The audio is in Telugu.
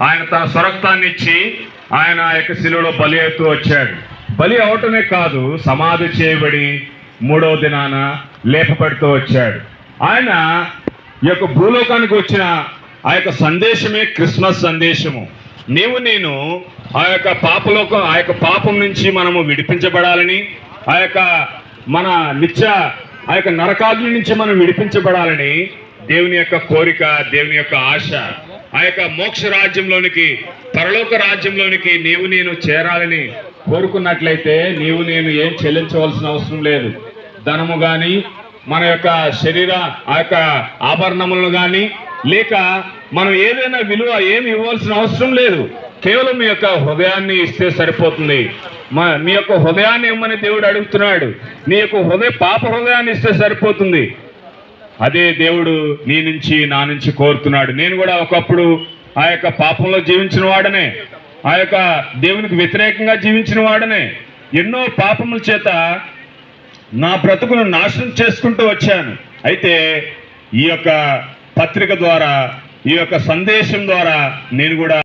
ఆయన తన స్వరక్తాన్ని ఇచ్చి ఆయన ఆ యొక్క శిలువలో బలి అవుతూ వచ్చాడు. బలి అవటమే కాదు, సమాధి చేయబడి 3వ దినాన లేపబడుతూ వచ్చాడు. ఆయన ఈ యొక్క భూలోకానికి వచ్చిన ఆ యొక్క సందేశమే క్రిస్మస్ సందేశము. నేను ఆ యొక్క పాపం నుంచి మనము విడిపించబడాలని, ఆ యొక్క మన ఆ యొక్క నరకాగ్ని నుంచి మనం విడిపించబడాలని దేవుని యొక్క కోరిక, దేవుని యొక్క ఆశ. ఆ యొక్క మోక్ష రాజ్యంలోనికి, పరలోక రాజ్యంలోనికి నేను చేరాలని కోరుకున్నట్లయితే నేను ఏం చెల్లించవలసిన అవసరం లేదు. ధనము కానీ, మన యొక్క శరీర ఆ యొక్క ఆభరణములను కానీ, లేక మనం ఏదైనా విలువ ఏమి ఇవ్వాల్సిన అవసరం లేదు. కేవలం మీ యొక్క హృదయాన్ని ఇస్తే సరిపోతుంది. మీ యొక్క హృదయాన్ని ఇవ్వమని దేవుడు అడుగుతున్నాడు. నీ యొక్క పాప హృదయాన్ని ఇస్తే సరిపోతుంది. అదే దేవుడు నీ నుంచి, నా నుంచి కోరుతున్నాడు. నేను కూడా ఒకప్పుడు ఆ యొక్క పాపంలో జీవించిన వాడనే, ఆ యొక్క దేవునికి వ్యతిరేకంగా జీవించిన వాడనే, ఎన్నో పాపముల చేత నా బ్రతుకును నాశనం చేసుకుంటూ వచ్చాను. అయితే ఈ యొక్క పత్రిక ద్వారా, ఈ యొక్క సందేశం ద్వారా నేను కూడా